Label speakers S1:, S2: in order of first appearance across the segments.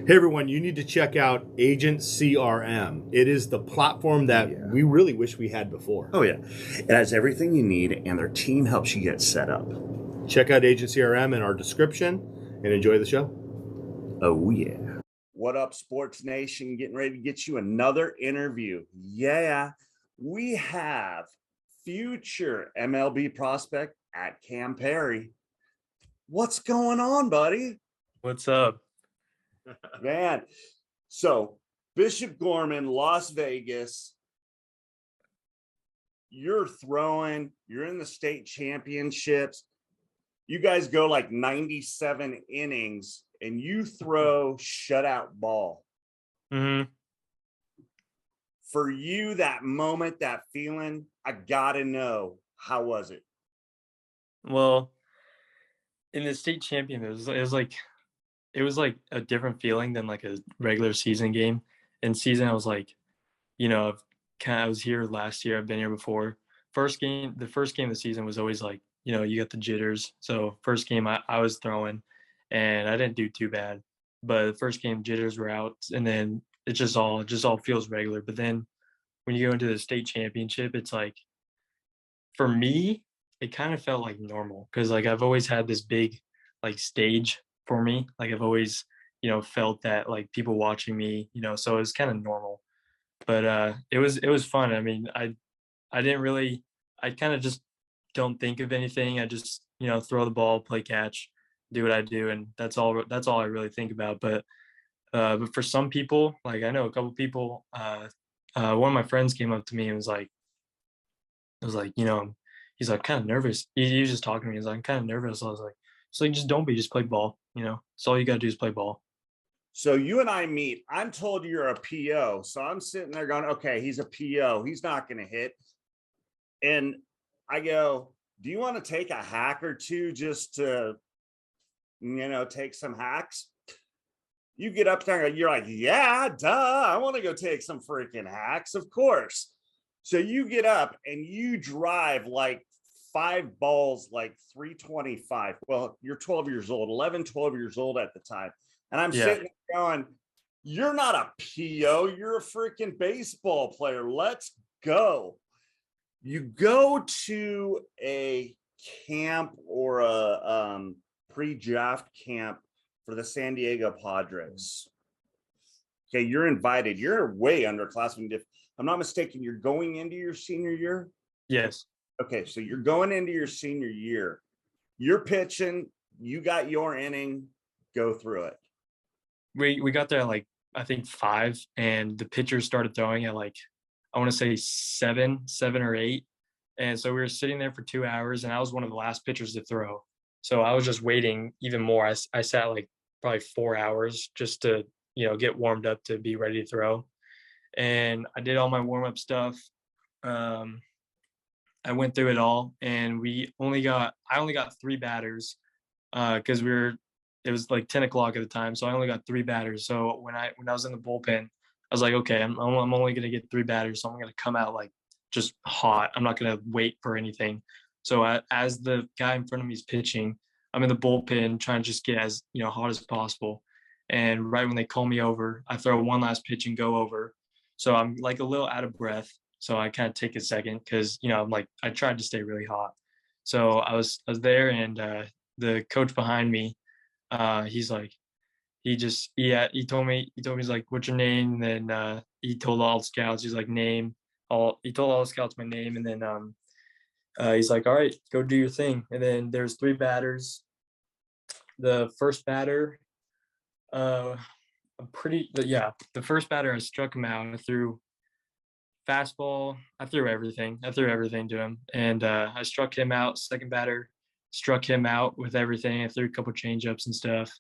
S1: Hey everyone, you need to check out Agent CRM. It is the platform that
S2: Yeah.
S1: we really wish we had before.
S2: Oh, yeah. It has everything you need, and their team helps you get set up.
S1: Check out Agent CRM in our description and enjoy the show.
S2: Oh, yeah. What up, Sports Nation? Getting ready to get you another interview. Yeah, we have future MLB prospect at Cam Perry. What's going on, buddy?
S3: What's up?
S2: Man, so Bishop Gorman, Las Vegas, you're throwing, you're in the state championships. You guys go like 97 innings and you throw shutout ball.
S3: hmm
S2: For you, that moment, that feeling, I gotta know, how was it?
S3: Well, in the state champion, it was like a different feeling than like a regular season game. In season, I was like, I was here last year. I've been here before. The first game of the season was always like, you got the jitters. So first game, I was throwing, and I didn't do too bad. But the first game, jitters were out, and then it just all feels regular. But then when you go into the state championship, it's like for me, it kind of felt like normal because like I've always had this big like stage for me. Like I've always, felt that like people watching me, so it was kind of normal. But it was fun. I mean, I didn't really I kind of just don't think of anything. I just, throw the ball, play catch, do what I do, and that's all I really think about. But for some people, like I know a couple people, one of my friends came up to me and was like, he's like kind of nervous. He was just talking to me. He's like, I'm kind of nervous. I was like, just don't be, just play ball. That's all you gotta do is play ball.
S2: So you and I meet. I'm told you're a PO. So I'm sitting there going, okay, he's a PO. He's not going to hit. And I go, do you want to take a hack or two just to, take some hacks? You get up there and you're like, yeah, duh. I want to go take some freaking hacks, of course. So you get up and you drive like 5 balls, like 325. Well, you're 12 years old, 11, 12 years old at the time. And I'm
S3: Yeah.
S2: sitting there going, you're not a PO, you're a freaking baseball player. Let's go. You go to a camp or a pre-draft camp for the San Diego Padres. Okay, you're invited. You're way underclassmen. If I'm not mistaken, you're going into your senior year.
S3: Yes.
S2: Okay, so you're going into your senior year. You're pitching. You got your inning. Go through it.
S3: We got there at like I think 5, and the pitchers started throwing at like I want to say 7 or 8. And so we were sitting there for 2 hours, and I was one of the last pitchers to throw. So I was just waiting even more. I sat like probably 4 hours just to, get warmed up to be ready to throw. And I did all my warm up stuff. Um, I went through it all, and I only got 3 batters because it was like 10 o'clock at the time. So I only got 3 batters. So when I was in the bullpen, I was like, okay, I'm only going to get 3 batters. So I'm going to come out like just hot. I'm not going to wait for anything. So as the guy in front of me is pitching, I'm in the bullpen trying to just get as, hot as possible. And right when they call me over, I throw one last pitch and go over. So I'm like a little out of breath. So I kind of take a second because, I'm like, I tried to stay really hot. So I was there, and the coach behind me, he's like, he told me he's like, what's your name? And then he told all the scouts, he's like, he told all the scouts my name. And then he's like, all right, go do your thing. And then there's 3 batters. The first batter, uh the first batter, I struck him out. I threw fastball. I threw everything to him, and I struck him out. Second batter, struck him out with everything. I threw a couple changeups and stuff.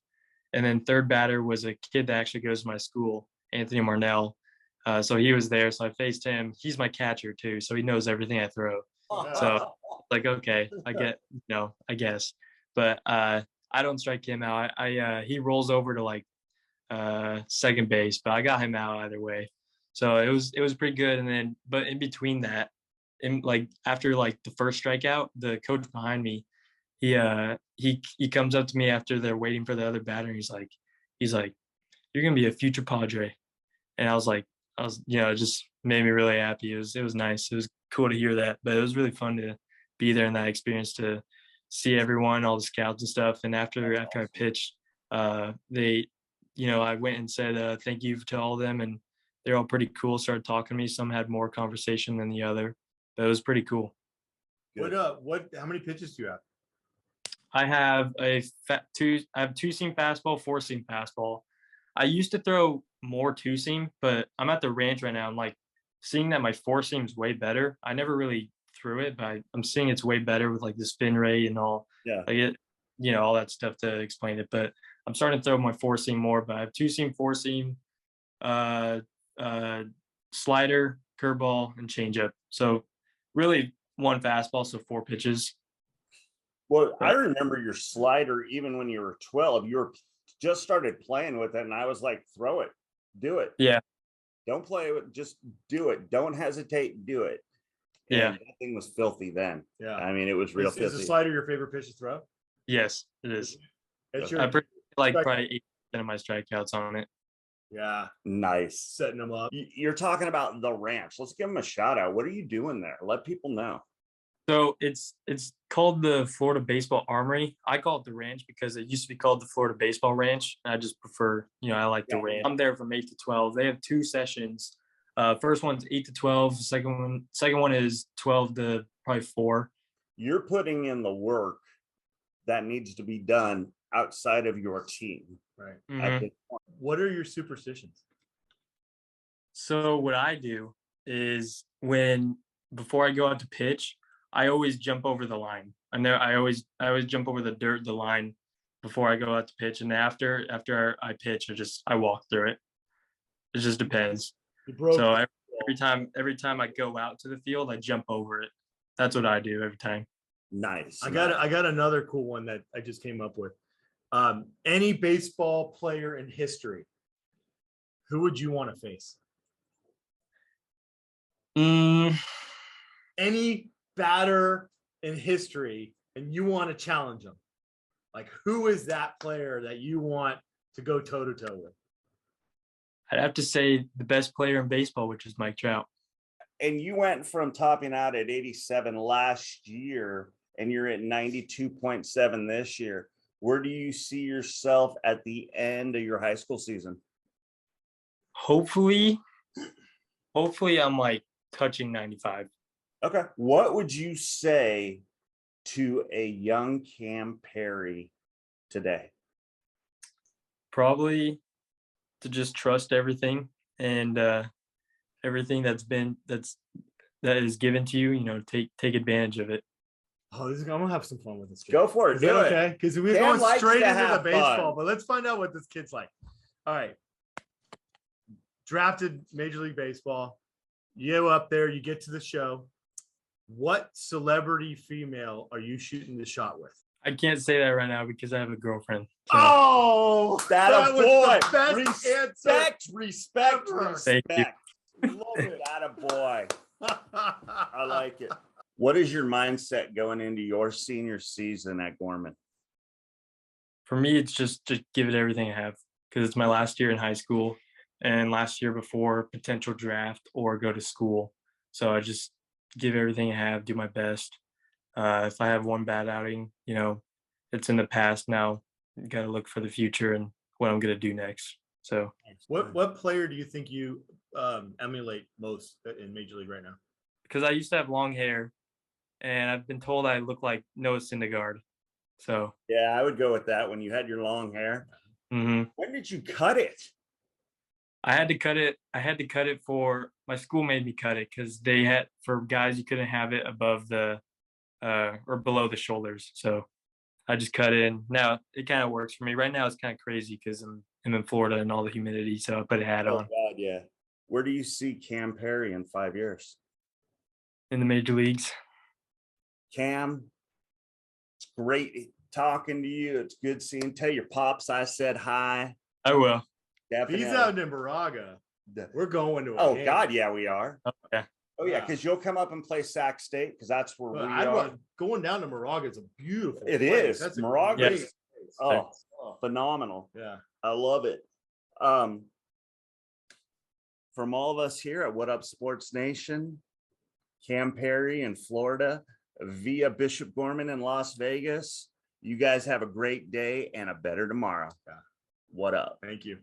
S3: And then third batter was a kid that actually goes to my school, Anthony Marnell. So he was there. So I faced him. He's my catcher too, so he knows everything I throw. So like, okay, I guess. But I don't strike him out. He rolls over to like second base, but I got him out either way. So it was pretty good. And then but in between that, in like after like the first strikeout, the coach behind me, he comes up to me after they're waiting for the other batter. And he's like, you're gonna be a future Padre. And it just made me really happy. It was nice. It was cool to hear that, but it was really fun to be there in that experience, to see everyone, all the scouts and stuff. And after I pitched, I went and said thank you to all of them, and they're all pretty cool. Started talking to me. Some had more conversation than the other, but it was pretty cool.
S1: Good. How many pitches do you have?
S3: I have two-seam fastball, four-seam fastball. I used to throw more two-seam, but I'm at the range right now. I'm like seeing that my four-seam is way better. I never really threw it, but I'm seeing it's way better with like the spin rate and all.
S2: Yeah.
S3: Like it, all that stuff to explain it. But I'm starting to throw my four-seam more. But I have two-seam, four-seam, slider, curveball, and changeup. So really one fastball, so 4 pitches.
S2: Well, I remember your slider, even when you were 12, you were just started playing with it. And I was like, throw it, do it.
S3: Yeah.
S2: Don't play with, just do it. Don't hesitate, do it. And
S3: yeah.
S2: That thing was filthy then.
S1: Yeah.
S2: I mean, it was real filthy.
S1: Is the slider your favorite pitch to throw?
S3: Yes, it is.
S1: It's
S3: I like probably 8% of my strikeouts on it.
S2: Yeah. Nice.
S1: Setting them up.
S2: You're talking about the ranch. Let's give them a shout out. What are you doing there? Let people know.
S3: So it's called the Florida Baseball Armory. I call it the ranch because it used to be called the Florida Baseball Ranch. I just prefer, I like the ranch. I'm there from 8 to 12. They have 2 sessions. First one's 8 to 12. Second one is 12 to probably 4.
S2: You're putting in the work that needs to be done outside of your team.
S1: Right.
S3: Mm-hmm.
S1: What are your superstitions?
S3: So what I do is before I go out to pitch, I always jump over the line. I always jump over the line before I go out to pitch, and after I pitch, I walk through it. It just depends. So every time I go out to the field, I jump over it. That's what I do every time.
S2: Nice.
S1: I got another cool one that I just came up with. Any baseball player in history, who would you want to face? Any batter in history, and you want to challenge them. Like, who is that player that you want to go toe to toe with?
S3: I'd have to say the best player in baseball, which is Mike Trout.
S2: And you went from topping out at 87 last year, and you're at 92.7 this year. Where do you see yourself at the end of your high school season?
S3: Hopefully I'm like touching 95.
S2: Okay. What would you say to a young Cam Perry today?
S3: Probably to just trust everything and everything that is given to you, take advantage of it.
S1: Oh, I'm gonna have some fun with this kid.
S2: Go for it. Do it.
S1: Okay, because we're going straight into the baseball, but let's find out what this kid's like. All right. Drafted Major League Baseball. You go up there, you get to the show. What celebrity female are you shooting the shot with?
S3: I can't say that right now because I have a girlfriend.
S1: So. Oh, that was
S2: boy.
S1: The best answer.
S2: Respect.
S3: Thank you.
S2: Love it. That a boy. I like it. What is your mindset going into your senior season at Gorman?
S3: For me, it's just to give it everything I have because it's my last year in high school and last year before potential draft or go to school. So I just give everything I have, do my best. If I have one bad outing, it's in the past now. Got to look for the future and what I'm going to do next. So
S1: what player do you think you emulate most in Major League right now?
S3: Because I used to have long hair, and I've been told I look like Noah Syndergaard. So
S2: yeah, I would go with that when you had your long hair.
S3: Mm-hmm.
S2: When did you cut it?
S3: I had to cut it for my school made me cut it because they had for guys you couldn't have it above the or below the shoulders. So I just cut it in. Now it kind of works for me. Right now it's kind of crazy because I'm in Florida and all the humidity. So I put a hat on.
S2: God, yeah. Where do you see Cam Perry in 5 years?
S3: In the major leagues.
S2: Cam, it's great talking to you. It's good seeing. Tell your pops I said hi.
S3: I will.
S2: Definitely.
S1: He's out in Moraga. We're going to a game.
S2: God, yeah, we are.
S3: Okay.
S2: Oh, yeah, because you'll come up and play Sac State because that's where we are.
S1: Going down to Moraga is a beautiful
S2: place. It is.
S1: That's
S2: Moraga
S3: is
S2: phenomenal.
S1: Yeah.
S2: I love it. From all of us here at What Up Sports Nation, Cam Perry in Florida, via Bishop Gorman in Las Vegas, you guys have a great day and a better tomorrow.
S1: Yeah.
S2: What up?
S1: Thank you.